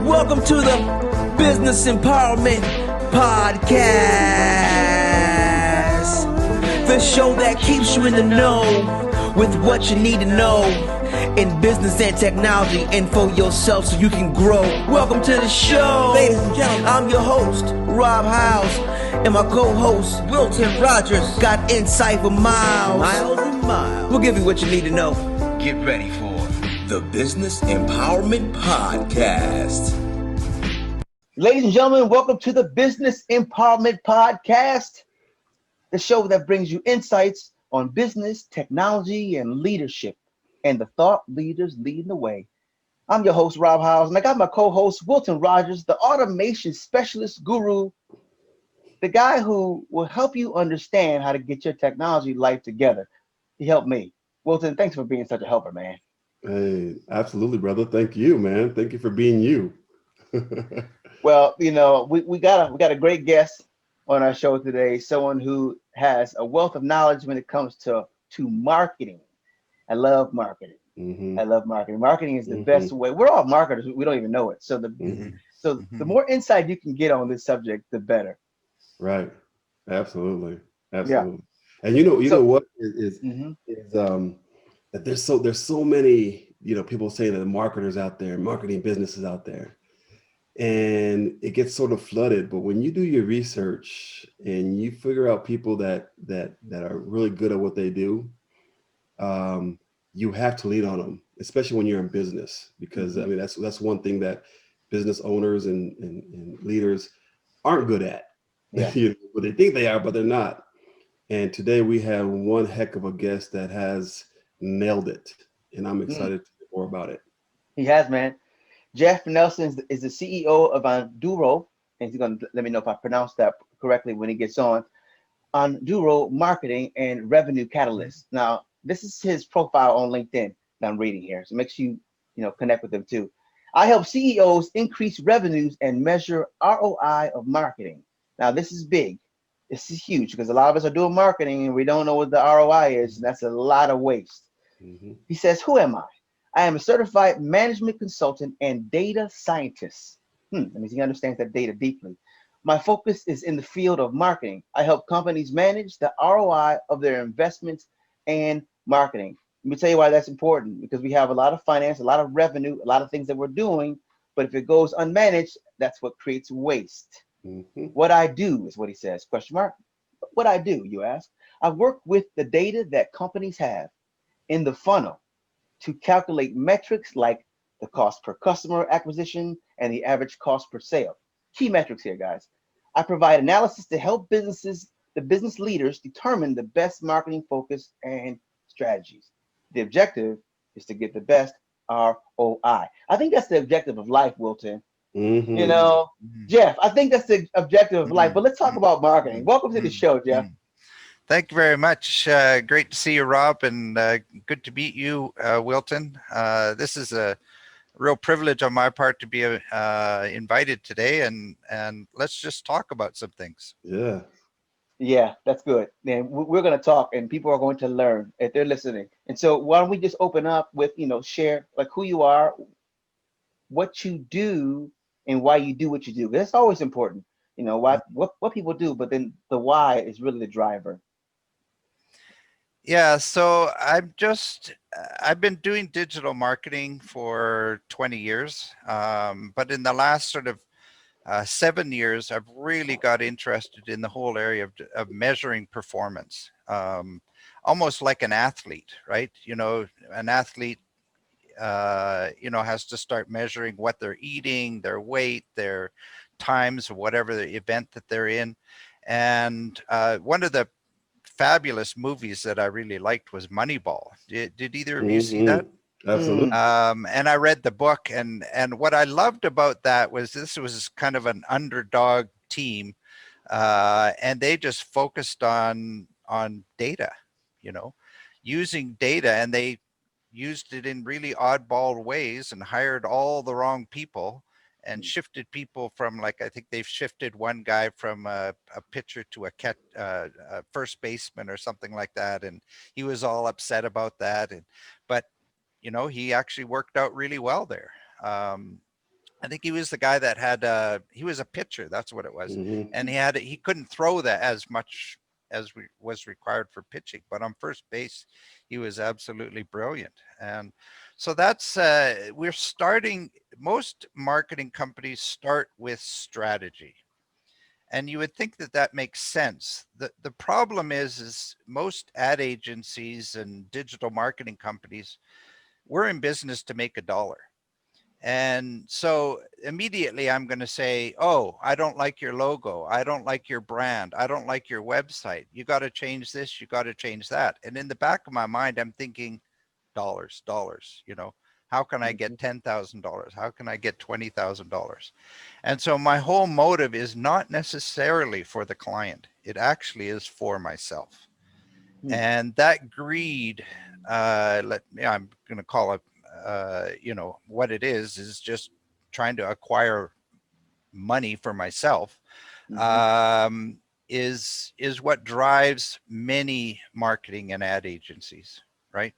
Welcome to the Business Empowerment Podcast, the show that keeps you in the know with what you need to know in business and technology and for yourself so you can grow. Welcome to the show. Ladies and gentlemen, I'm your host, Rob Howes, and my co-host, Wilton Rogers, got insight for miles. Miles and miles. We'll give you what you need to know. Get ready for the Business Empowerment Podcast. Ladies and gentlemen, welcome to the Business Empowerment Podcast, the show that brings you insights on business, technology, and leadership, and the thought leaders leading the way. I'm your host, Rob Howes, and I got my co-host, Wilton Rogers, the automation specialist guru, the guy who will help you understand how to get your technology life together. He helped me. Wilton, thanks for being such a helper, man. Hey, absolutely, brother. Thank you, man. Thank you for being you. Well, you know, we got a great guest on our show today, someone who has a wealth of knowledge when it comes to marketing. I love marketing. I love marketing. Marketing is the best way. We're all marketers. We don't even know it. So the more insight you can get on this subject, the better. Right. Absolutely. Yeah. And you know what is that there's so many, people saying that marketers out there, marketing businesses out there, and it gets sort of flooded. But when you do your research and you figure out people that are really good at what they do, you have to lean on them, especially when you're in business, because I mean that's one thing that business owners and leaders aren't good at. Yeah. But they think they are, but they're not. And today we have one heck of a guest that has nailed it, and I'm excited to hear more about it. He has, man. Jeff Nelson is the CEO of Onduro, and he's going to let me know if I pronounced that correctly when he gets on. Onduro Marketing and Revenue Catalyst. Now, this is his profile on LinkedIn that I'm reading here, so make sure you connect with them too. I help CEOs increase revenues and measure ROI of marketing. Now, this is big. This is huge because a lot of us are doing marketing and we don't know what the ROI is. And that's a lot of waste. He says, who am I? I am a certified management consultant and data scientist. That means he understands that data deeply. My focus is in the field of marketing. I help companies manage the ROI of their investments and marketing. Let me tell you why that's important, because we have a lot of finance, a lot of revenue, a lot of things that we're doing, but if it goes unmanaged, that's what creates waste. What I do is what he says, question mark. What I do, you ask? I work with the data that companies have in the funnel to calculate metrics like the cost per customer acquisition and the average cost per sale. Key metrics here, guys. I provide analysis to help the business leaders determine the best marketing focus and strategies. The objective is to get the best ROI. I think that's the objective of life, Wilton. Jeff, I think that's the objective of life, but let's talk about marketing. Welcome to the show, Jeff. Thank you very much. Great to see you, Rob, and good to meet you, Wilton. This is a real privilege on my part to be invited today, and let's just talk about some things. Yeah, that's good. And we're going to talk, and people are going to learn if they're listening. And so why don't we just open up with, share like who you are, what you do, and why you do what you do. That's always important. What people do, but then the why is really the driver. Yeah, so I've been doing digital marketing for 20 years, but in the last sort of 7 years, I've really got interested in the whole area of measuring performance, almost like an athlete, right? An athlete, has to start measuring what they're eating, their weight, their times, whatever the event that they're in. And one of the fabulous movies that I really liked was Moneyball. Did either of you see that? Absolutely. And I read the book, and what I loved about that was this was kind of an underdog team, and they just focused on data, using data, and they used it in really oddball ways and hired all the wrong people and shifted people from, like, I think they've shifted one guy from a pitcher to a first baseman or something like that, and he was all upset about that. But he actually worked out really well there. I think he was the guy that had he was a pitcher, that's what it was. Mhm. And he couldn't throw that as much as was required for pitching, but on first base he was absolutely brilliant. And so that's we're starting, most marketing companies start with strategy. And you would think that that makes sense. The problem is most ad agencies and digital marketing companies, we're in business to make a dollar. And so immediately I'm going to say, oh, I don't like your logo. I don't like your brand. I don't like your website. You got to change this. You got to change that. And in the back of my mind, I'm thinking dollars, you know, how can I get $10,000? How can I get $20,000? And so my whole motive is not necessarily for the client. It actually is for myself. And that greed, I'm going to call it, you know, what it is just trying to acquire money for myself, is what drives many marketing and ad agencies, right?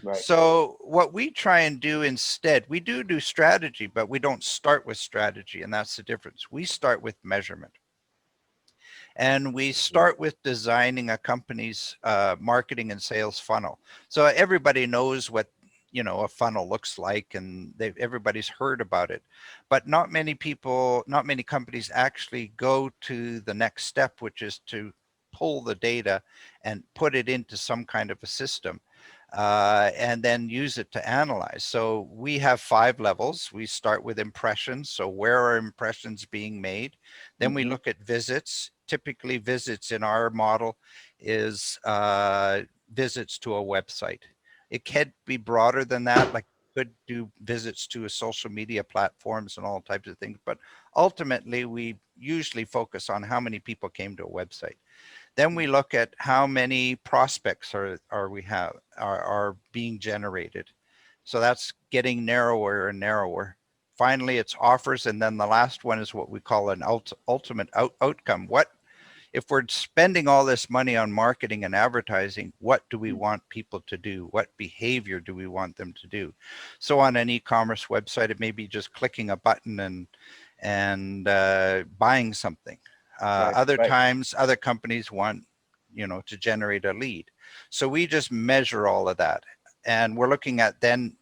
Right. So what we try and do instead, we do strategy, but we don't start with strategy, and that's the difference. We start with measurement. And we start with designing a company's marketing and sales funnel. So everybody knows what, you know, a funnel looks like, and everybody's heard about it, but not many people, not many companies actually go to the next step, which is to pull the data and put it into some kind of a system, and then use it to analyze. So we have 5 levels. We start with impressions. So where are impressions being made? Then we look at visits. Typically visits in our model is visits to a website. It can be broader than that, like could do visits to a social media platforms and all types of things, but ultimately we usually focus on how many people came to a website. Then we look at how many prospects are being generated. So that's getting narrower and narrower. Finally, it's offers, and then the last one is what we call an ultimate outcome. What if we're spending all this money on marketing and advertising, what do we want people to do? What behavior do we want them to do? So on an e-commerce website, it may be just clicking a button and buying something. Other times, other companies want, you know, to generate a lead. So we just measure all of that, and we're looking at, then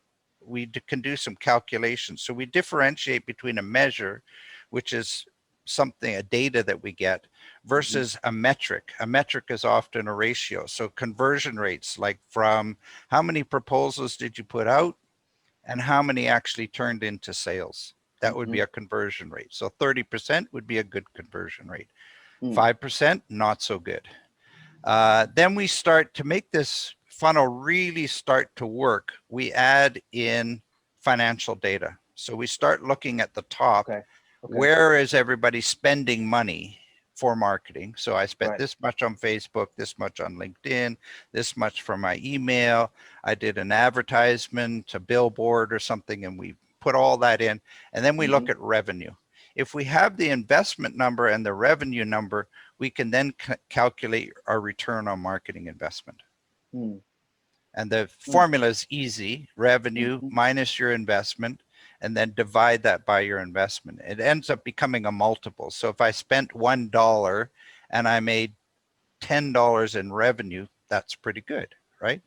we can do some calculations. So we differentiate between a measure, which is something, a data that we get, versus a metric. A metric is often a ratio. So conversion rates, like from how many proposals did you put out and how many actually turned into sales. That would be a conversion rate. So 30% would be a good conversion rate. 5%, not so good. Then we start to make this funnel really start to work. We add in financial data. So we start looking at the top. Where is everybody spending money for marketing? So I spent this much on Facebook, this much on LinkedIn, this much for my email. I did an advertisement, a billboard or something, and we put all that in. And then we look at revenue. If we have the investment number and the revenue number, we can then calculate our return on marketing investment. And the formula is easy: revenue minus your investment, and then divide that by your investment. It ends up becoming a multiple. So if I spent $1 and I made $10 in revenue, that's pretty good, right?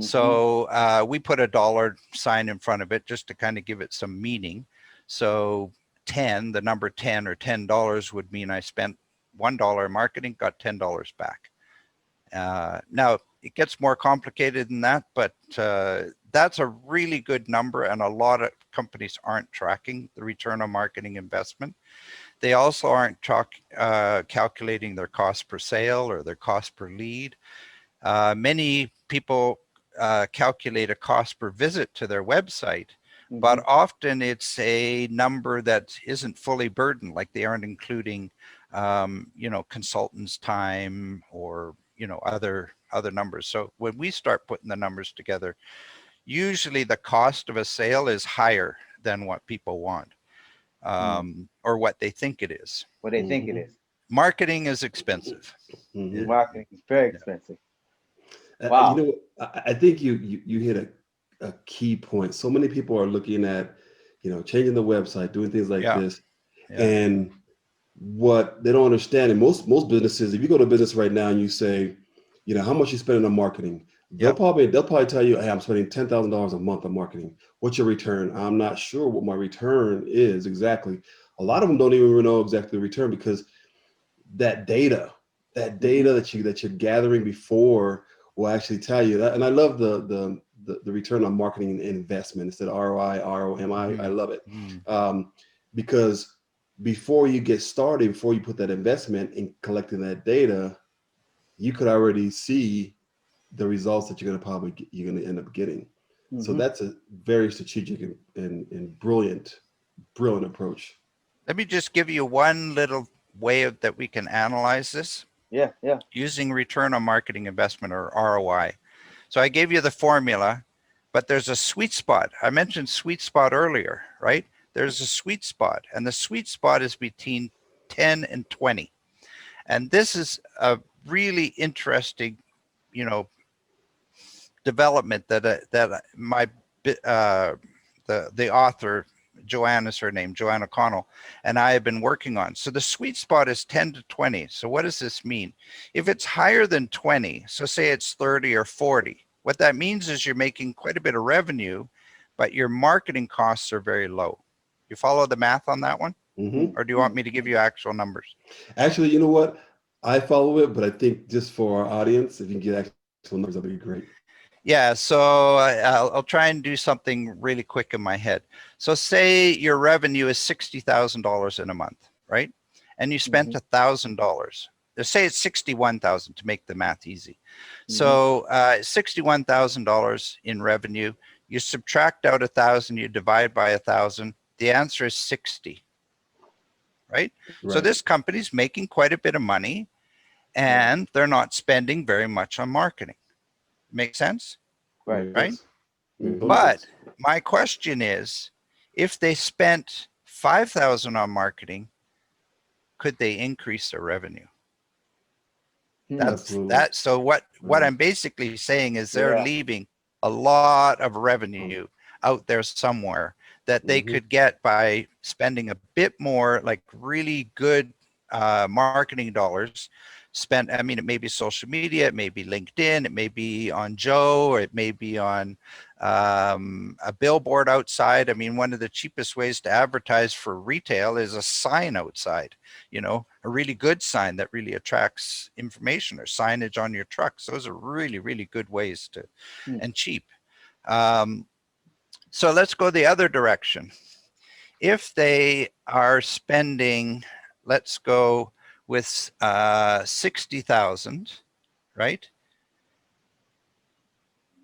So we put a dollar sign in front of it just to kind of give it some meaning. So 10, the number 10 or $10 would mean I spent $1 in marketing, got $10 back. Now it gets more complicated than that, but that's a really good number, and a lot of companies aren't tracking the return on marketing investment. They also aren't calculating their cost per sale or their cost per lead. Many people calculate a cost per visit to their website, but often it's a number that isn't fully burdened, like they aren't including you know, consultants' time or, you know, other numbers. So when we start putting the numbers together, usually the cost of a sale is higher than what people want, or what they think it is. What they think it is. Marketing is expensive. Marketing is very expensive. You know, I think you hit a key point. So many people are looking at, changing the website, doing things like Yeah. this. Yeah. And what they don't understand, and most businesses, if you go to a business right now and you say, how much you spending on marketing, they'll probably tell you, hey, I'm spending $10,000 a month on marketing. What's your return? I'm not sure what my return is exactly. A lot of them don't even know exactly the return, because that data that you're gathering before will actually tell you that. And I love the return on marketing investment instead of ROI, ROMI. I love it. Because before you get started, before you put that investment in collecting that data, you could already see the results that you're going to end up getting. So that's a very strategic and brilliant approach. Let me just give you one little way that we can analyze this. Yeah. Using return on marketing investment, or ROI. So I gave you the formula, but there's a sweet spot. I mentioned sweet spot earlier, right? There's a sweet spot, and the sweet spot is between 10 and 20. And this is a really interesting, development that my the author, Joanne is her name, Joanne O'Connell, and I have been working on. So the sweet spot is 10 to 20. So what does this mean? If it's higher than 20, so say it's 30 or 40, what that means is you're making quite a bit of revenue, but your marketing costs are very low. You follow the math on that one? Or do you want me to give you actual numbers? Actually, you know what? I follow it, but I think just for our audience, if you can get actual numbers, that'd be great. Yeah, so I'll try and do something really quick in my head. So say your revenue is $60,000 in a month, right? And you spent $1,000. Let's say it's 61,000 to make the math easy. So $61,000 in revenue. You subtract out 1,000, you divide by 1,000. The answer is 60, right? So this company's making quite a bit of money, and they're not spending very much on marketing. Make sense? Right. But my question is, if they spent 5,000 on marketing, could they increase their revenue? That's that. So what I'm basically saying is they're leaving a lot of revenue out there somewhere that they could get by spending a bit more, like really good marketing dollars spent. I mean, it may be social media, it may be LinkedIn, it may be on Joe, or it may be on a billboard outside. I mean, one of the cheapest ways to advertise for retail is a sign outside, a really good sign that really attracts information, or signage on your trucks. Those are really, really good ways to, and cheap. So let's go the other direction. If they are spending, let's go with 60,000, right?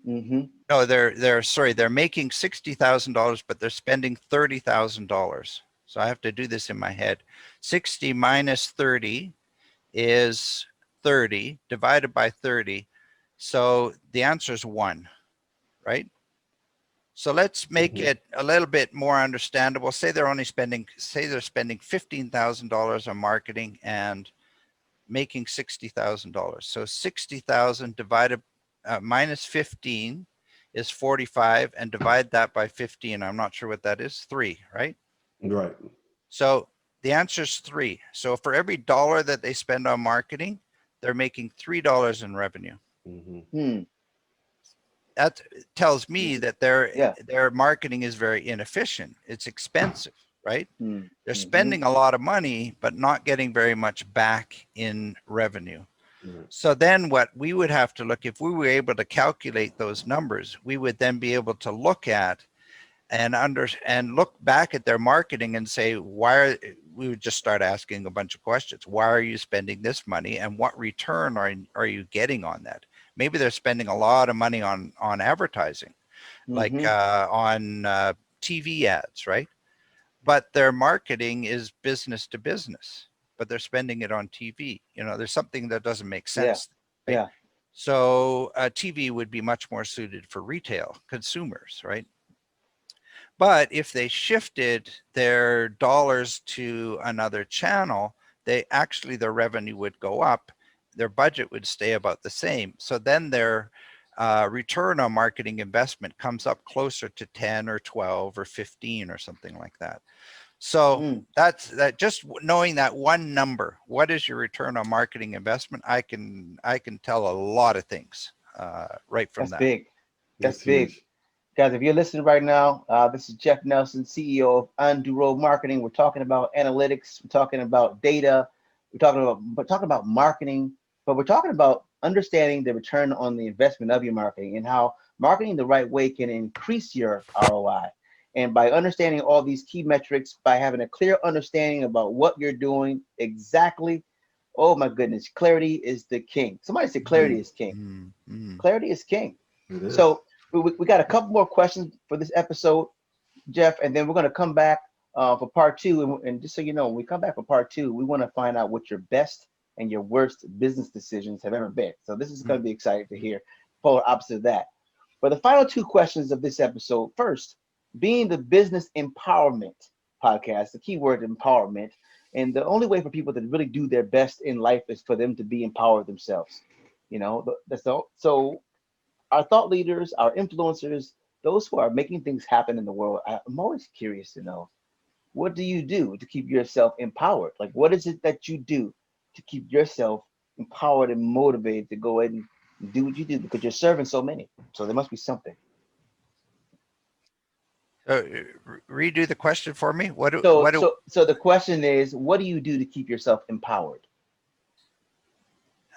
No, they're making $60,000, but they're spending $30,000. So I have to do this in my head. 60 minus 30 is 30 divided by 30. So the answer is 1, right? So let's make it a little bit more understandable. Say they're spending $15,000 on marketing and making $60,000. So 60,000 divided minus 15 is 45, and divide that by 15. I'm not sure what that is. 3, right? Right. So the answer is 3. So for every dollar that they spend on marketing, they're making $3 in revenue. That tells me that their marketing is very inefficient. It's expensive, right? They're spending a lot of money, but not getting very much back in revenue. So then what we would have to look, if we were able to calculate those numbers, we would then be able to look at and look back at their marketing and say, we would just start asking a bunch of questions. Why are you spending this money, and what return are you getting on that? Maybe they're spending a lot of money on advertising, like on TV ads, right? But their marketing is business to business, but they're spending it on TV. There's something that doesn't make sense. Right? So TV would be much more suited for retail consumers, right? But if they shifted their dollars to another channel, their revenue would go up. Their budget would stay about the same. So then their return on marketing investment comes up closer to 10 or 12 or 15 or something like that. So that's just knowing that one number, what is your return on marketing investment? I can tell a lot of things right from That's that. big. That's That's big. huge. Guys, if you're listening right now, this is Jeff Nelson, CEO of Undo Road Marketing. We're talking about analytics. We're talking about data. We're talking about marketing, but we're talking about understanding the return on the investment of your marketing and how marketing the right way can increase your ROI. And by understanding all these key metrics, by having a clear understanding about what you're doing exactly, oh my goodness, clarity is the king. Somebody said clarity is king. Clarity is king. It is. So we got a couple more questions for this episode, Jeff, and then we're going to come back for part two. And just so you know, when we come back for part two, we want to find out what your best and your worst business decisions have ever been. So this is going to be exciting to hear, polar opposite of that. But the final two questions of this episode, first, being the business empowerment podcast, the keyword empowerment, and the only way for people to really do their best in life is for them to be empowered themselves. You know, that's all. So our thought leaders, our influencers, those who are making things happen in the world, I'm always curious to know, what do you do to keep yourself empowered? Like, what is it that you do to keep yourself empowered and motivated to go ahead and do what you do? Because you're serving so many. So there must be something. Redo the question for me. So the question is, what do you do to keep yourself empowered?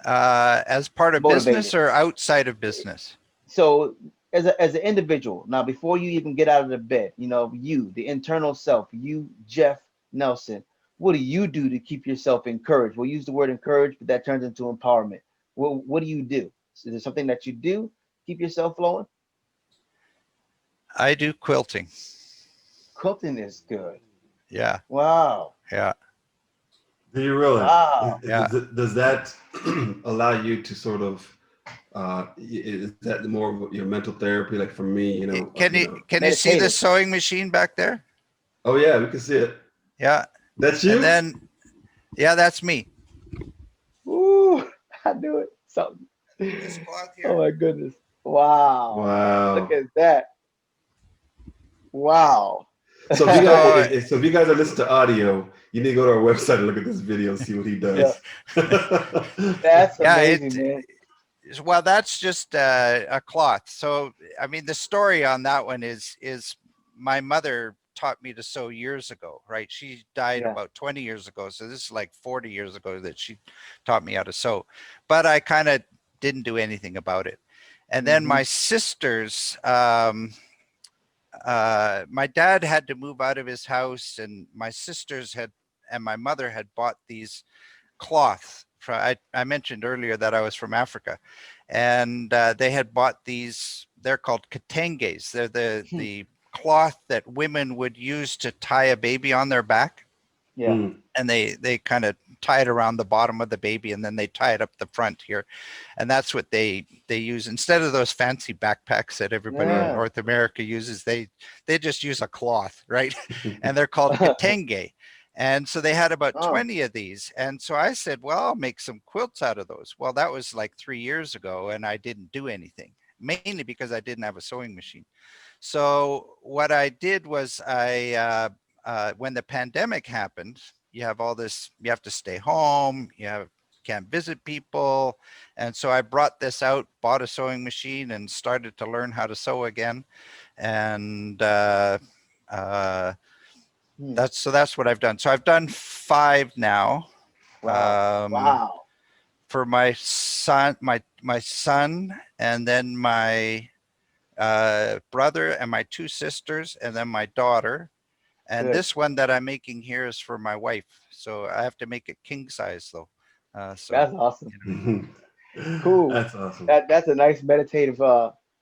As part of Motivated. business or outside of business? So as an individual, now before you even get out of the bed, you know, you, the internal self, you, Jeff Nelson, what do you do to keep yourself encouraged? We'll use the word encourage, but that turns into empowerment. What do you do? Is there something that you do to keep yourself flowing? I do quilting. Quilting is good. Yeah. Wow. Yeah. Do you really? Wow. Yeah. Does that allow you to sort of is that more of your mental therapy? Like for me, you know, Can you see the Meditative. sewing machine back there? Oh yeah, we can see it. Yeah. That's you. And then, yeah, that's me. Ooh, I knew it. Something. This cloth here. Oh my goodness. Wow. Wow. Look at that. Wow. So if you guys are listening to audio, you need to go to our website and look at this video and see what he does. That's amazing, man. Well, that's just a cloth. So, I mean, the story on that one is my mother taught me to sew years ago, right? She died about 20 years ago. So this is like 40 years ago that she taught me how to sew, but I kind of didn't do anything about it. And then my sisters, my dad had to move out of his house, and my sisters and my mother had bought these cloths. I mentioned earlier that I was from Africa, and they had bought these. They're called ketenges. They're the cloth that women would use to tie a baby on their back. Yeah. And they kind of tie it around the bottom of the baby, and then they tie it up the front here, and that's what they use instead of those fancy backpacks that everybody in North America uses. They just use a cloth, right? And they're called ketenge. And so they had about 20 of these. And so I said, well, I'll make some quilts out of those. Well, that was like 3 years ago, and I didn't do anything, mainly because I didn't have a sewing machine. So what I did was when the pandemic happened, you have all this, you have to stay home, can't visit people. And so I brought this out, bought a sewing machine, and started to learn how to sew again. And that's what I've done. So I've done 5 now. Wow. For my son, my son, and then my brother and my 2 sisters, and then my daughter. And this one that I'm making here is for my wife. So I have to make it king size though. So that's awesome. You know. Cool. That's awesome. That's a nice meditative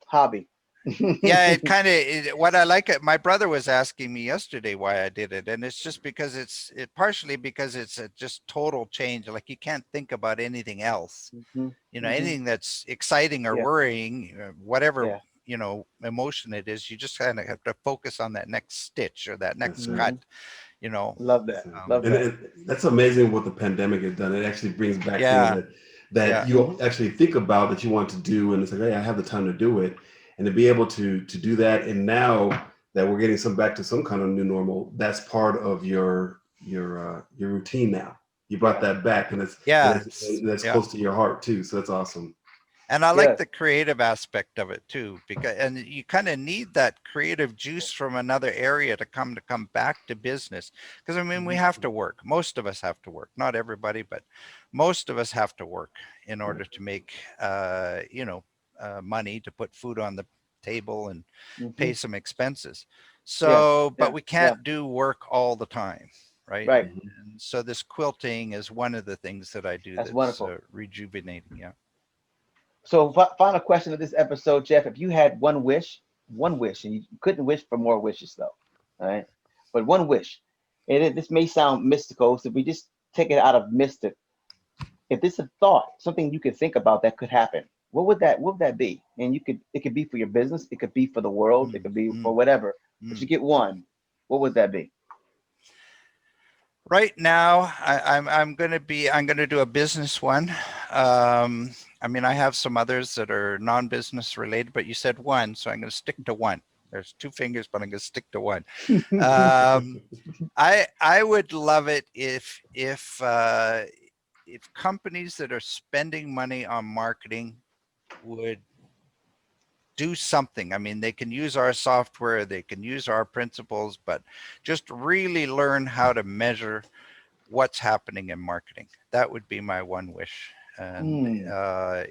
hobby. Yeah, it kind of, what I like, my brother was asking me yesterday why I did it. And it's just because partially because it's a just total change. Like you can't think about anything else, you know, anything that's exciting or worrying, whatever, you know, emotion it is, you just kind of have to focus on that next stitch or that next cut, you know. Love that. Love that. That's amazing what the pandemic has done. It actually brings back things that Yeah. you actually think about that you want to do, and it's like, hey, I have the time to do it, and to be able to do that. And now that we're getting back to some kind of new normal, that's part of your routine now. You brought that back, and that's Yeah. close to your heart too. So that's awesome. And I like Yes. the creative aspect of it too, because and you kind of need that creative juice from another area to come back to business. Because I mean, we have to work. Most of us have to work. Not everybody, but most of us have to work in order to make money to put food on the table and pay some expenses. Yeah. So, but Yeah. we Yeah. can't do work all the time, right? Right. And so this quilting is one of the things that I do That's that's wonderful. rejuvenating. Yeah. So final question of this episode, Jeff, if you had one wish, and you couldn't wish for more wishes though, all right? But one wish, this may sound mystical, so we just take it out of mystic. If this is a thought, something you could think about that could happen, what would that be? And it could be for your business, it could be for the world, it could be for Mm, whatever. But you mm. get one, what would that be? Right now, I'm gonna do a business one. I mean, I have some others that are non-business related, but you said one, so I'm gonna stick to one. There's two fingers, but I'm gonna stick to one. Um, I would love it if companies that are spending money on marketing would do something. I mean, they can use our software, they can use our principles, but just really learn how to measure what's happening in marketing. That would be my one wish. And, Hmm.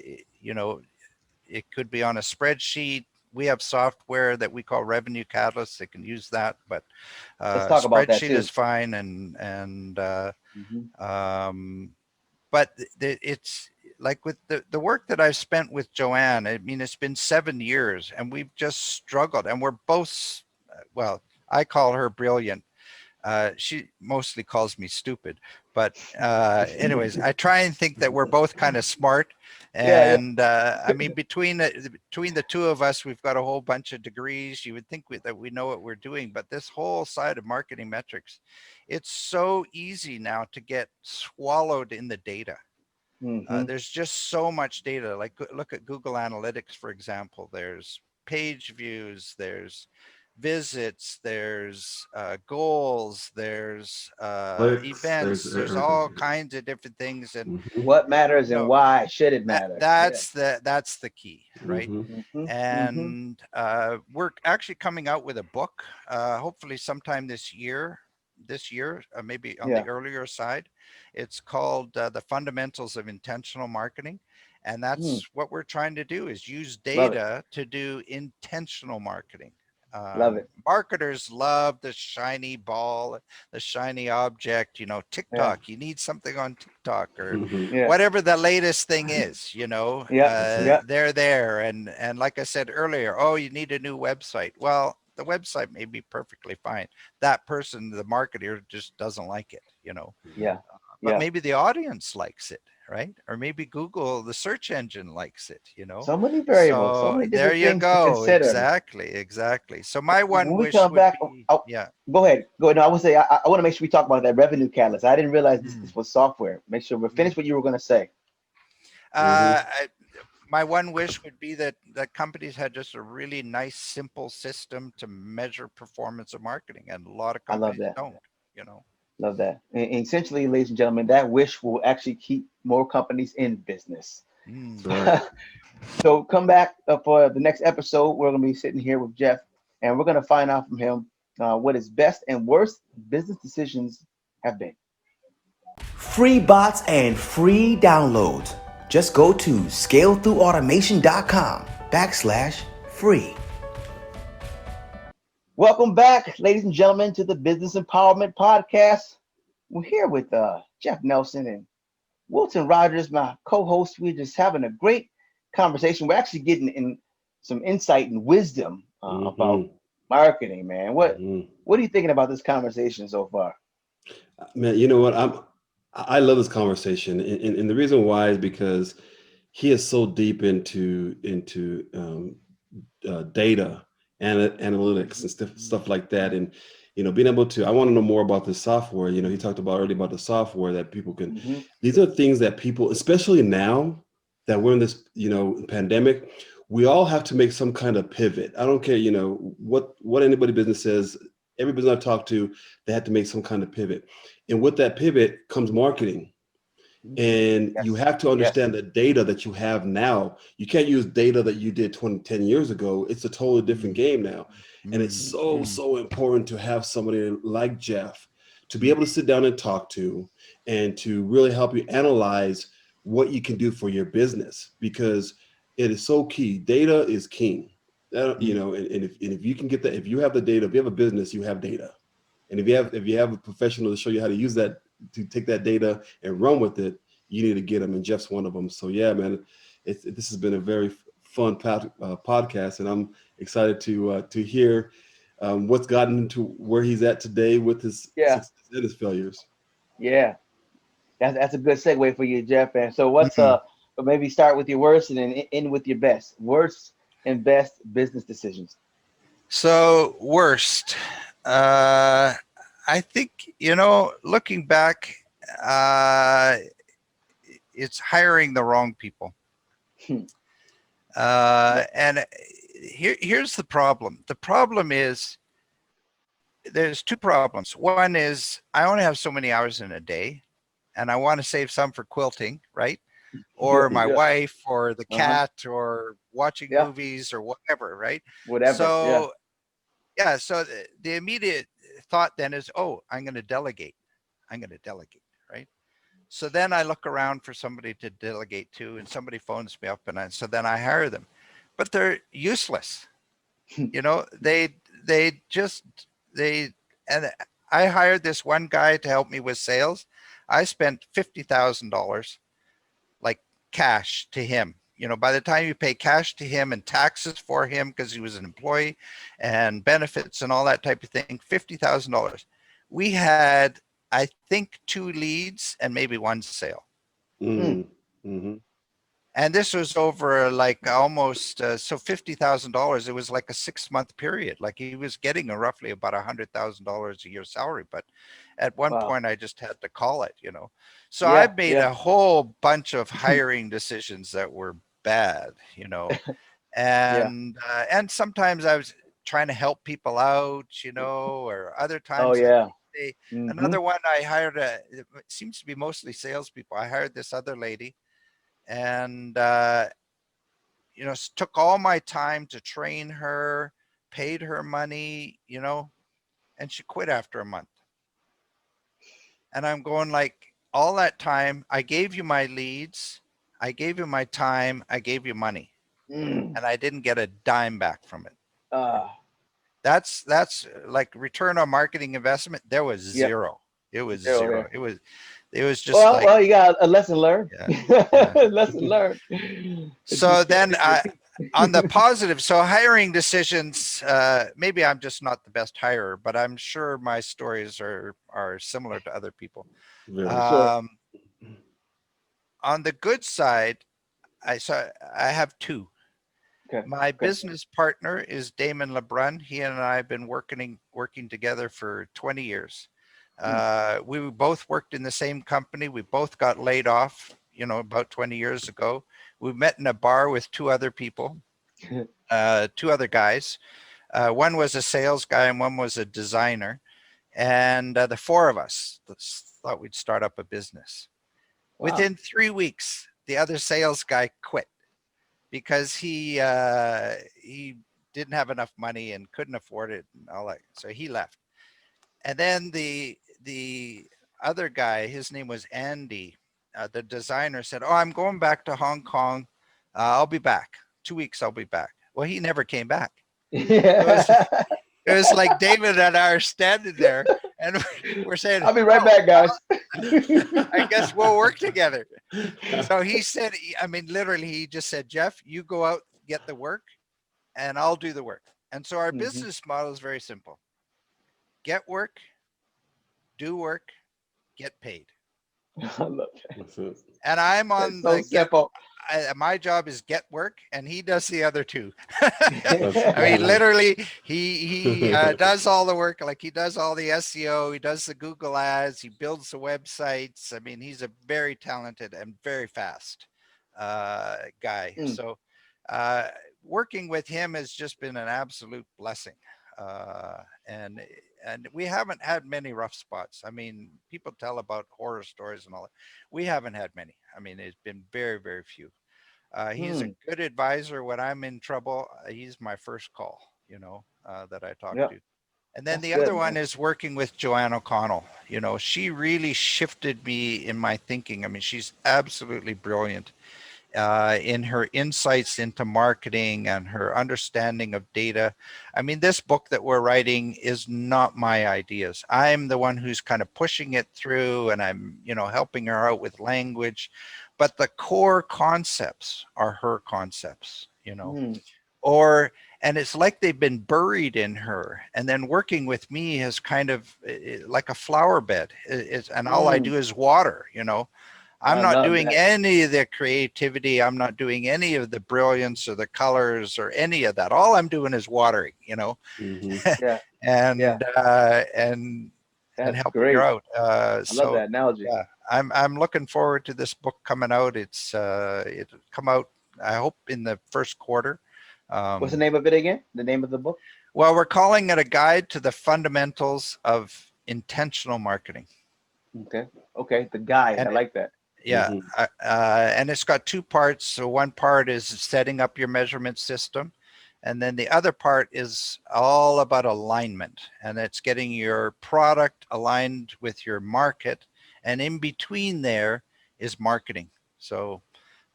it could be on a spreadsheet. We have software that we call Revenue Catalyst. They can use that, but Let's talk about that spreadsheet too. is fine. And Mhm. but it's like with the work that I've spent with Joanne, I mean, it's been 7 years and we've just struggled, and we're both, well, I call her brilliant. She mostly calls me stupid, but anyways, I try and think that we're both kind of smart. Yeah, yeah. And I mean, between the two of us, we've got a whole bunch of degrees. You would think that we know what we're doing, but this whole side of marketing metrics, it's so easy now to get swallowed in the data. Hmm. There's just so much data. Like look at Google Analytics, for example. There's page views, there's visits, there's goals, there's Clicks, there's events, there's everything. all kinds of different things. And Mhm, What matters you and know, why should it matter? Yeah. that's the key, right? mhm. Hmm. Hmm. And we're actually coming out with a book, hopefully sometime this year, maybe on the Yeah. earlier side. It's called The Fundamentals of Intentional Marketing. And Hmm. that's what we're trying to do, is use Love it. data to do intentional marketing. Love it. Marketers love the shiny ball, the shiny object, Yeah. TikTok. You need something on TikTok or Mhm. Yeah. whatever the latest thing is, Yeah. That's it. Yeah. they're there. And like I said earlier, oh, you need a new website. Well, the website may be perfectly fine. That person, the marketer, just doesn't like it. Yeah. But Yeah. maybe the audience likes it, right? Or maybe Google, the search engine, likes it. So many variables, so So many there different you things to go. consider. Exactly. So my one When we wish come would back, be, oh, yeah. go ahead. Go ahead. No, I would say I want to make sure we talk about that revenue catalyst. I didn't realize this, Mm, this was software. Make sure we mm. finish what you were going to say. Uh, I- my one wish would be that companies had just a really nice, simple system to measure performance of marketing, and a lot of I love companies that. don't. You know. Love that. And essentially, ladies and gentlemen, that wish will actually keep more companies in business. Mm. That's right. So come back for the next episode. We're going to be sitting here with Jeff, and we're going to find out from him what his best and worst business decisions have been. Free bots and free downloads. Just go to scalethroughautomation.com/free. Welcome back, ladies and gentlemen, to the Business Empowerment Podcast. We're here with Jeff Nelson and Wilton Rogers, my co-host. We're just having a great conversation. We're actually getting in some insight and wisdom about Mhm, marketing, man. What mhm. what are you thinking about this conversation so far? Man, you know what? I love this conversation, and the reason why is because he is so deep into data and analytics and stuff like that, and being able to, I want to know more about the software. He talked about earlier about the software that people can, Mm-hmm. these are things that people, especially now that we're in this, pandemic, we all have to make some kind of pivot. I don't care, what anybody business says, every business I've talked to, they have to make some kind of pivot. And with that pivot comes marketing. And you Yes. have to Yes. understand the data that you have now. You can't use data that you did 10 years ago. It's a totally different game now. And it's so important to have somebody like Jeff to be able to sit down and talk to, and to really help you analyze what you can do for your business, because it is so key. Data is king. And if you can get that, if you have the data, if you have a business, you have data. And if you have a professional to show you how to use that, to take that data and run with it, you need to get them. And Jeff's one of them. So yeah, man, this has been a very fun podcast, and I'm excited to hear what's gotten him to where he's at today with his Yeah. success and his failures. Yeah. That's a good segue for you, Jeff. And so what's Mhm. maybe start with your worst and then end with your best. Worst and best business decisions. So worst, I think, looking back, uh, it's hiring the wrong people. Hmm. And here's the problem. The problem is there's two problems. One is I only have so many hours in a day, and I want to save some for quilting, right? Yeah. Or my Yeah. wife, or the Uh-huh. cat, or watching Yeah. movies, or whatever, right? Whatever. Yeah. So yeah, so the immediate thought then is, oh, I'm going to delegate. I'm going to delegate, right? So then I look around for somebody to delegate to, and somebody phones me up, and so then I hire them, but they're useless. They just they and I hired this one guy to help me with sales. I spent $50,000 like cash to him. By the time you pay cash to him and taxes for him because he was an employee and benefits and all that type of thing, $50,000. We had, I think, 2 leads and maybe one sale. Hmm. Mm-hmm. And this was over like almost so $50,000. It was like a 6-month period. Like he was getting roughly about $100,000 a year salary, but at one Wow. point I just had to call it. So I Yeah. made Yeah. a whole bunch of hiring decisions that were bad. Yeah. And sometimes I was trying to help people out, or other Oh times yeah. they, Mm-hmm. another one I hired it seems to be mostly salespeople. I hired this other lady, and took all my time to train her, paid her money, and she quit after a month. And I'm going like, all that time, I gave you my leads, I gave you my time, I gave you money, Mm. and I didn't get a dime back from it. Uh, That's like return on marketing investment. There was yep. zero. It was Zero zero. there. It was just Well, like, well, you got a lesson learned. yeah, yeah. Lesson learned. It So just can't then be repeated. on the positive, so hiring decisions, maybe I'm just not the best hirer, but I'm sure my stories are similar to other people. Very. Sure. Um, on the good side, I have two. Okay. My Okay. business partner is Damon LeBrun. He and I have been working together for 20 years. Mm. We both worked in the same company. We both got laid off, about 20 years ago. We met in a bar with two other people, two other guys. One was a sales guy and one was a designer. And the four of us thought we'd start up a business. Wow. Within 3 weeks, the other sales guy quit because he didn't have enough money and couldn't afford it and all that. So he left. And then the other guy, his name was Andy, the designer, said, "Oh, I'm going back to Hong Kong. I'll be back. 2 weeks, I'll be back." Well, he never came back. It was Yeah. it was like David and I are standing there, and we're saying, I'll be right "Oh, back, guys. I guess we'll work together." So he said, I mean, literally, he just said, "Jeff, you go out, get the work, and I'll do the work." And so our Mhm. business model is very simple: get work, do work, get paid. I love that. That's it. And I'm That's on so the get. simple. My job is get work, and he does the other two. That's I mean, cool. literally, he does all the work. Like he does all the SEO, he does the Google ads, he builds the websites. I mean, he's a very talented and very fast guy. Mm, So uh, working with him has just been an absolute blessing. And we haven't had many rough spots. I mean, people tell about horror stories and all that. We haven't had many. I mean, it's been very, very few. He's a mm, good advisor when I'm in trouble. He's my first call, that I talk yep, to. And then that's the good, other one man. is working with Joanne O'Connell. She really shifted me in my thinking. I mean, she's absolutely brilliant in her insights into marketing and her understanding of data. I mean, this book that we're writing is not my ideas. I'm the one who's kind of pushing it through, and I'm, helping her out with language, but the core concepts are her concepts, Mm, or and it's like they've been buried in her, and then working with me has kind of like a flower bed. And all I mm, do is water. I'm I not love doing that. any of the creativity. I'm not doing any of the brilliance or the colors or any of that. All I'm doing is watering, Hmm. Yeah, yeah, and that's helping her great. out. I love So that analogy. yeah, I'm looking forward to this book coming out. It'll come out, I hope, in the first quarter. What's the Um, name of it again? The name of the book? well, we're calling it a guide to the fundamentals of intentional marketing. Okay, okay, the guide. I And like that. yeah, Hmm. and it's got two parts. So one part is setting up your measurement system, and then the other part is all about alignment, and it's getting your product aligned with your market, and in between there is marketing. So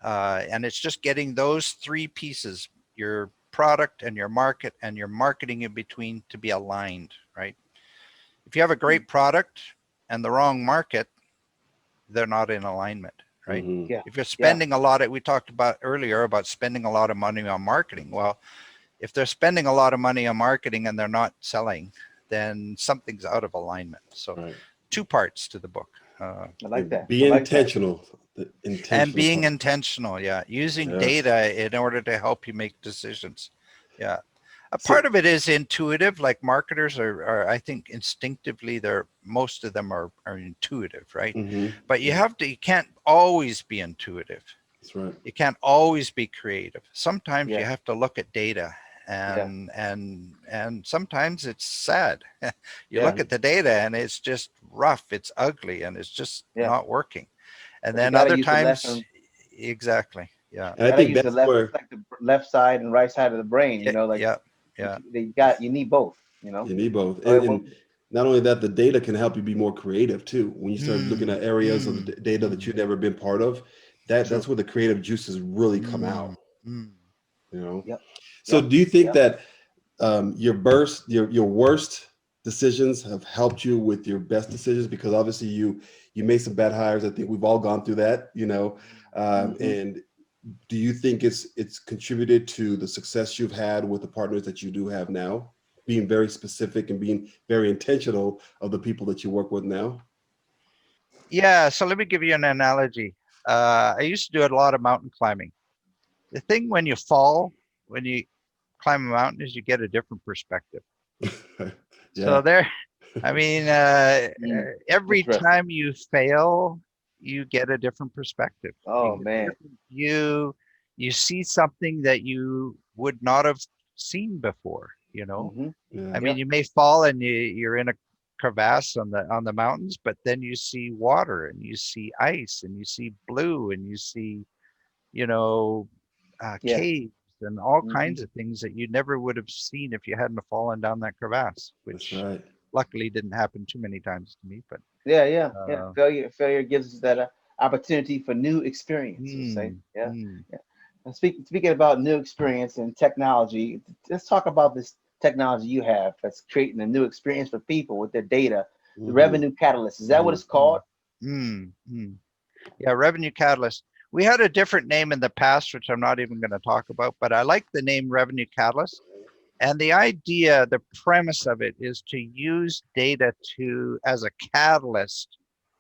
and it's just getting those three pieces: your product and your market and your marketing in between to be aligned, right? If you have a Mm, great product and the wrong market, they're not in alignment, right? Hmm. yeah, If you're yeah, spending a lot of, we talked about earlier about spending a lot of money on marketing. Well, if they're spending a lot of money on marketing and they're not selling, then something's out of alignment. So Right. two parts to the book. I like that. Be I like that. intentional. The And intentional being part. intentional, yeah, using Yeah. data in order to help you make decisions. Yeah. A So part of it is intuitive, like marketers are I think instinctively, most of them are intuitive, right? hmm. But you can't always be intuitive. That's right. You can't always be creative. Sometimes you Yeah, have to look at data, yeah, and sometimes it's sad. You yeah, look at the data and it's just rough, it's ugly, and it's just yeah. not working. And But you then gotta other use the left times, and exactly. Yeah. And I gotta think use the that's left. where It's like the left side and right side of the brain. Yeah. Like Yeah. Yeah. you need both. you need both. Or And not only that, the data can help you be more creative too. When you start looking Mm, at areas of the mm, data that mm, you've never been part of, that's true. where the creative juices really come Mm, out. mm. You know. yep, So yep, do you think yep. that your worst decisions have helped you with your best decisions? Because obviously you made some bad hires. I think we've all gone through that. Hmm. And do you think it's contributed to the success you've had with the partners that you do have now, being very specific and being very intentional of the people that you work with now? Yeah. So let me give you an analogy. I used to do a lot of mountain climbing. The thing when you fall, when you climb a mountain, is you get a different perspective. So Yeah. there, I mean, Mm. every Interesting. time you fail, you get a different perspective. You Oh get a man. different view. You see something that you would not have seen before. Hmm. I Yeah. mean, Yep. you may fall and you're in a crevasse on the mountains, but then you see water and you see ice and you see blue and you see, you know, Yeah. caves and all Hmm. kinds of things that you never would have seen if you hadn't have fallen down that crevasse, That's which right. luckily didn't happen too many times to me. But Yeah, yeah, yeah. uh, Failure gives us that opportunity for new experience. We'll say. mm, Yeah, mm, yeah. And speaking about new experience and technology, let's talk about this technology you have that's creating a new experience for people with their data. The Hmm. revenue catalyst. Is that what Hmm. it's mm, called? mm. Yeah, Revenue Catalyst. We had a different name in the past, which I'm not even going to talk about, but I like the name Revenue Catalyst. And the idea, the premise of it is to use data as a catalyst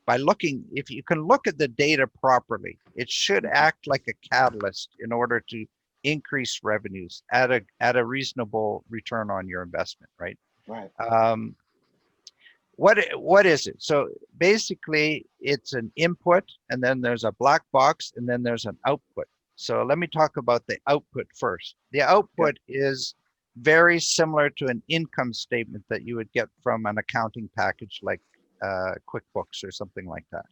by looking, if you can look at the data properly, it should act like a catalyst in order to increase revenues at a reasonable return on your investment, right? Right. What is it? So basically, it's an input, and then there's a black box, and then there's an output. So let me talk about the output first. The output is very similar to an income statement that you would get from an accounting package like QuickBooks or something like that,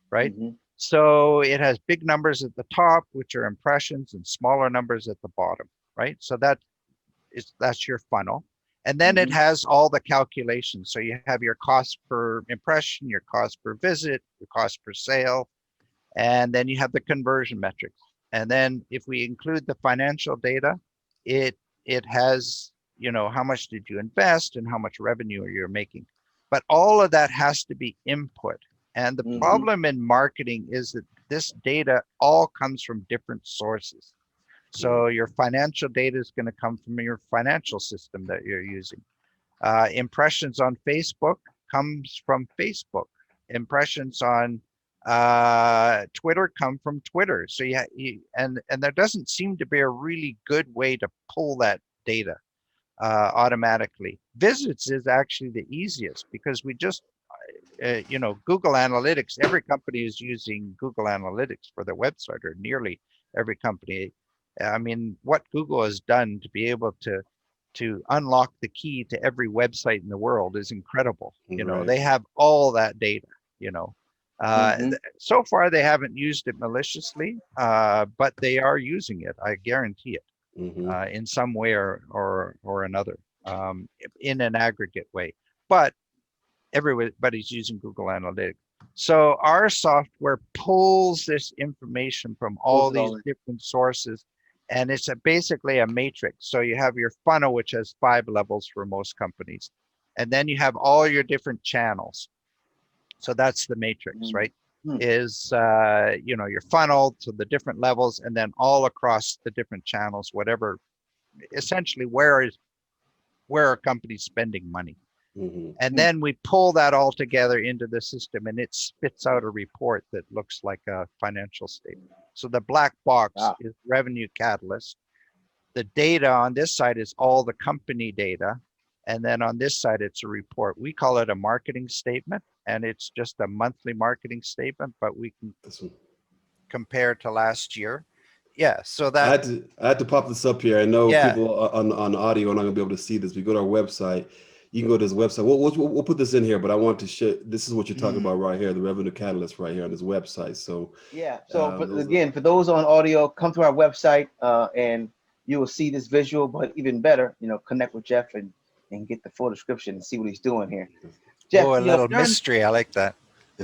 right? Mm-hmm. So it has big numbers at the top, which are impressions, and smaller numbers at the bottom, right? So that's your funnel. And then it has all the calculations. So you have your cost per impression, your cost per visit, your cost per sale, and then you have the conversion metrics. And then if we include the financial data, it has, you know, how much did you invest and how much revenue you're making. But all of that has to be input. And the problem in marketing is that this data all comes from different sources. So your financial data is going to come from your financial system that you're using. Impressions on Facebook comes from Facebook. Impressions on Twitter come from Twitter. So and there doesn't seem to be a really good way to pull that data automatically. Visits is actually the easiest because we just you know, Google Analytics, every company is using Google Analytics for their website, or nearly every company. I mean, what Google has done to be able to unlock the key to every website in the world is incredible. You know, they have all that data, you know. So far, they haven't used it maliciously, but they are using it. I guarantee it in some way or another, in an aggregate way. But everybody's using Google Analytics. So our software pulls this information from all these different sources, and it's basically a matrix. So you have your funnel, which has 5 levels for most companies, and then you have all your different channels. So that's the matrix, right? Is you know, your funnel to the different levels, and then all across the different channels, whatever, essentially where are companies spending money. And then we pull that all together into the system, and it spits out a report that looks like a financial statement. So the black box is Revenue Catalyst. The data on this side is all the company data. And then on this side, it's a report. We call it a marketing statement, and it's just a monthly marketing statement, but we can compare to last year. Yeah, so that I had to pop this up here. I know people on audio are not gonna be able to see this. We go to our website. You can go to this website. We'll put this in here, but I want to show. This is what you're talking about right here, the Revenue Catalyst right here on this website. So for those on audio, come to our website and you will see this visual. But even better, you know, connect with Jeff and get the full description and see what he's doing here. Jeff, a little mystery. I like that.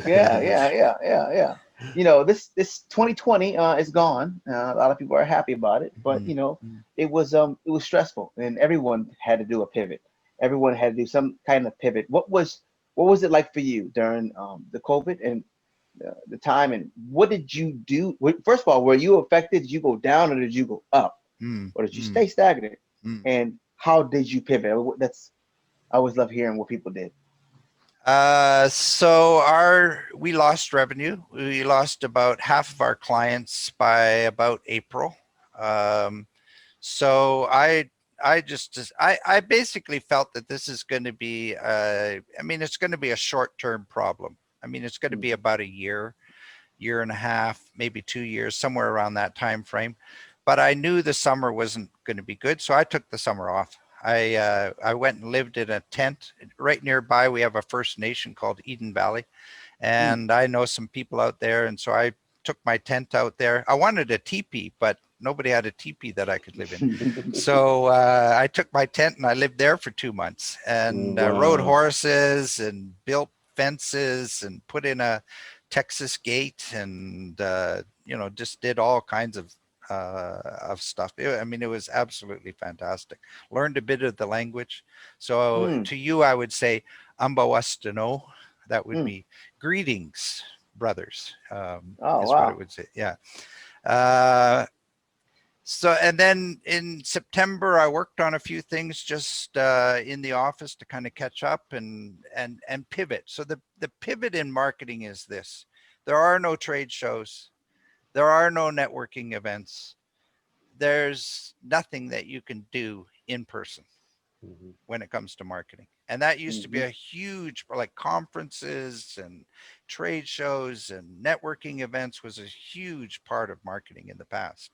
Yeah. You know, this 2020 is gone. A lot of people are happy about it, but you know, it was stressful, and everyone had to do a pivot. Everyone had to do some kind of pivot. What was it like for you during the COVID and the time, and what did you do? First of all, were you affected? Did you go down or did you go up, or did you stay stagnant? And how did you pivot? I always love hearing what people did. So we lost revenue. We lost about half of our clients by about April. So I basically felt that this is going to be, I mean, it's going to be a short-term problem. I mean, it's going to be about a year and a half, maybe 2 years, somewhere around that time frame. But I knew the summer wasn't going to be good, so I took the summer off. I went and lived in a tent right nearby. We have a First Nation called Eden Valley, and I know some people out there, and so I took my tent out there. I wanted a teepee, but nobody had a teepee that I could live in. So I took my tent and I lived there for 2 months, and rode horses and built fences and put in a Texas gate, and you know, just did all kinds of stuff. I mean, it was absolutely fantastic. Learned a bit of the language. So to you, I would say Ambawastano. That would be greetings, brothers. Is what it would say. Yeah. So, and then in September, I worked on a few things just in the office to kind of catch up and pivot. So the pivot in marketing is this: there are no trade shows, there are no networking events, there's nothing that you can do in person Mhm. when it comes to marketing. And that used to be Mhm. a huge, like conferences and trade shows and networking events was a huge part of marketing in the past.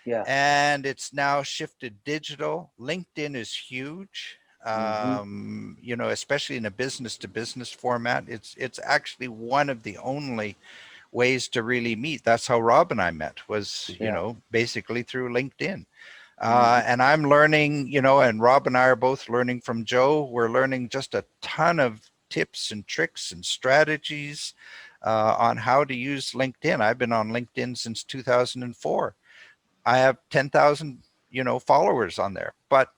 Yeah. And it's now shifted digital. LinkedIn is huge. Mhm. You know, especially in a business to business format, it's actually one of the only ways to really meet. That's how Rob and I met, was, you Yeah. know, basically through LinkedIn. Mhm. And I'm learning, you know, and Rob and I are both learning from Joe. We're learning just a ton of tips and tricks and strategies on how to use LinkedIn. I've been on LinkedIn since 2004. I have 10,000, you know, followers on there, but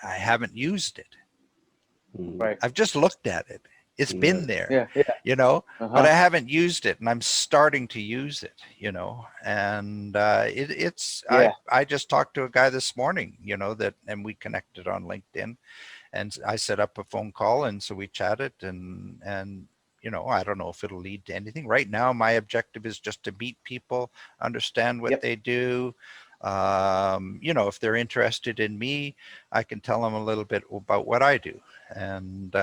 I haven't used it. Mhm. Right. I've just looked at it. It's Yeah. been there, Yeah. Yeah. you know, but Uh-huh. I haven't used it, and I'm starting to use it, you know. And it's Yeah. I just talked to a guy this morning, you know, that, and we connected on LinkedIn, and I set up a phone call, and so we chatted, and you know, I don't know if it'll lead to anything. Right now, my objective is just to meet people, understand what Yep. they do. You know, if they're interested in me, I can tell them a little bit about what I do, and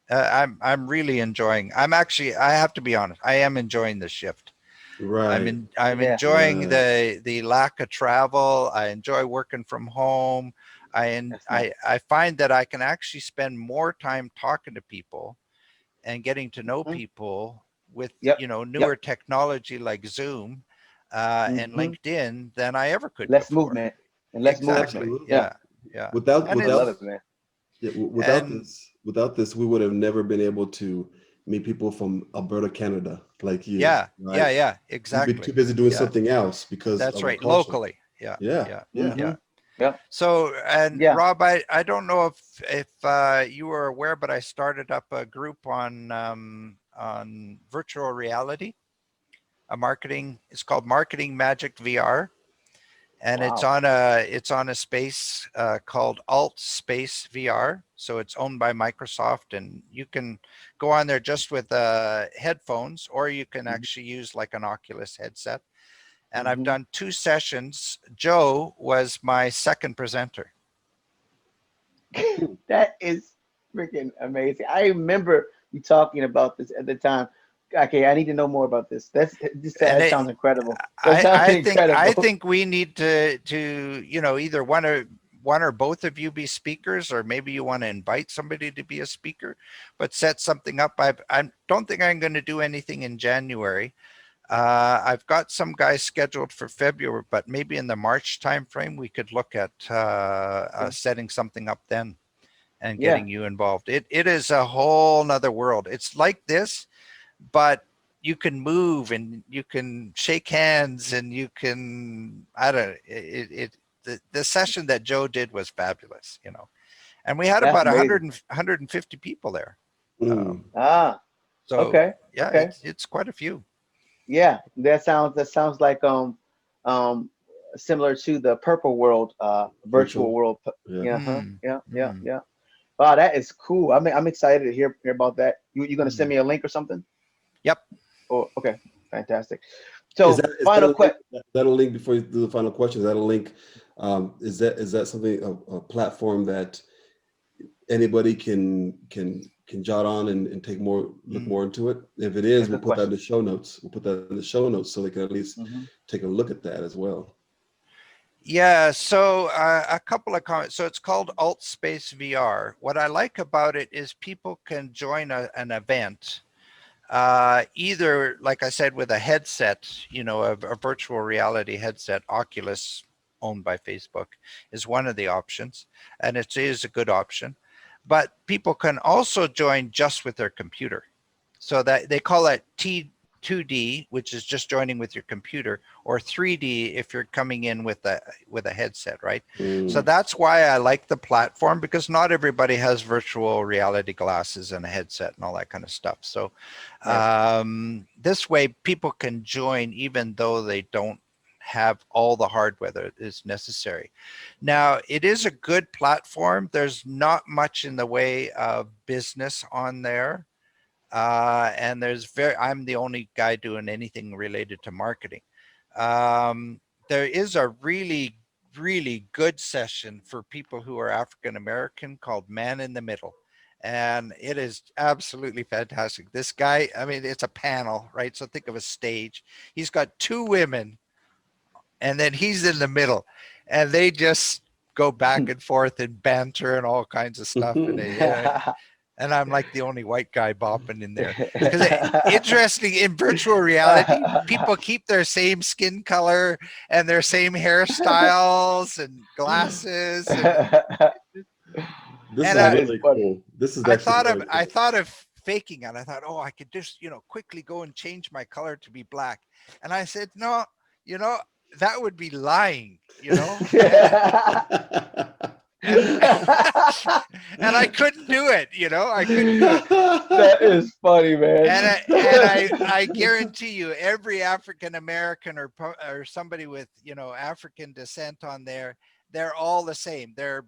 I'm really enjoying. I'm actually, I have to be honest, I am enjoying the shift. Right. I'm Yeah. enjoying Right. the lack of travel. I enjoy working from home. That's nice. I find that I can actually spend more time talking to people and getting to know Mhm. people with, Yep. you know, Yep. newer technology like Zoom and Mhm. LinkedIn than I ever could Less before. movement and less movement. Exactly. Absolutely. Yeah. Yeah. Yeah. Without And I love without it, man. yeah, and without this, we would have never been able to meet people from Alberta, Canada, like you, yeah, right? yeah, yeah, We'd be too exactly. busy doing Yeah, something else because that's of our right. culture. Locally. Yeah. Yeah. Yeah. Yeah. Yeah. Mhm. Yep. So, and Yeah. Rob, I don't know if you were aware, but I started up a group on virtual reality, a marketing. It's called Marketing Magic VR, and Wow. it's on a space called Alt Space VR. So it's owned by Microsoft, and you can go on there just with headphones, or you can Mhm. actually use like an Oculus headset. And I've Mhm. done 2 sessions. Joe was my second presenter. Hmm. That is freaking amazing. I remember you talking about this at the time. Okay, I need to know more about this. And That sounds incredible. That I sounds I incredible. think we need to, you know, either one or both of you be speakers, or maybe you want to invite somebody to be a speaker, but set something up. I don't think I'm going to do anything in January. I've got some guys scheduled for February, but maybe in the March timeframe we could look at Okay. setting something up then and Yeah. getting you involved. It is a whole nother world. It's like this, but you can move and you can shake hands and you can, I don't, the session that Joe did was fabulous, you know, and we had That's about amazing. 150 people there. Mm. Um, Ah. so Okay. yeah, Okay. it's quite a few. Yeah. That sounds like um similar to the Purple World virtual Virtual. world. Yeah. Yeah. Huh. Mm, Yeah. Yeah. mm, Yeah. Wow, that is cool. I'm excited to hear about that. You gonna send mm. me a link or something? Yep. Oh, okay. Fantastic. Is So that final a link? question. Is that a link before you do the final question? Is that a link? Is that something a platform that anybody can jot on and take more look Mm. more into it? If it Yeah, is, we'll good put that in question. the show notes. We'll put that in the show notes so they can at least Hmm. take a look at that as well. Yeah, so a couple of comments. So it's called Alt Space VR. What I like about it is people can join an event, either, like I said, with a headset, you know, a virtual reality headset. Oculus, owned by Facebook, is one of the options, and it is a good option. But people can also join just with their computer. So that they call it T2D, which is just joining with your computer, or 3D if you're coming in with a headset, right? So Mm. that's why I like the platform, because not everybody has virtual reality glasses and a headset and all that kind of stuff. So Right. this way people can join even though they don't have all the hardware that is necessary. Now, it is a good platform. There's not much in the way of business on there. And I'm the only guy doing anything related to marketing. There is a really, really good session for people who are African American called Man in the Middle. And it is absolutely fantastic. This guy, I mean, it's a panel, right? So think of a stage. He's got two women, and then he's in the middle, and they just go back and forth and banter and all kinds of stuff. And I'm like the only white guy bopping in there. Because interesting, in virtual reality, people keep their same skin color and their same hairstyles and glasses. This And is really cool. This is actually really cool. I thought of faking it. I thought, oh, I could just, quickly go and change my color to be black. And I said, no, that would be lying, and I couldn't do it, I couldn't do it. That is funny, man. And I guarantee you, every African American or somebody with, African descent on there, they're all the same. They're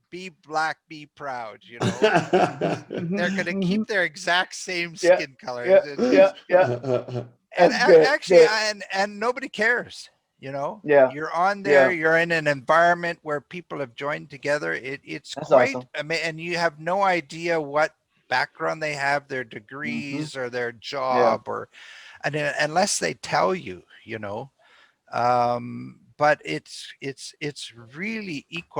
be black, be proud, They're going to keep their exact same skin color. Yeah. And actually, and nobody cares, Yeah. You're on there, you're in an environment where people have joined together. It's That's quite awesome. and you have no idea what background they have, their degrees or their job unless they tell you, but it's really equal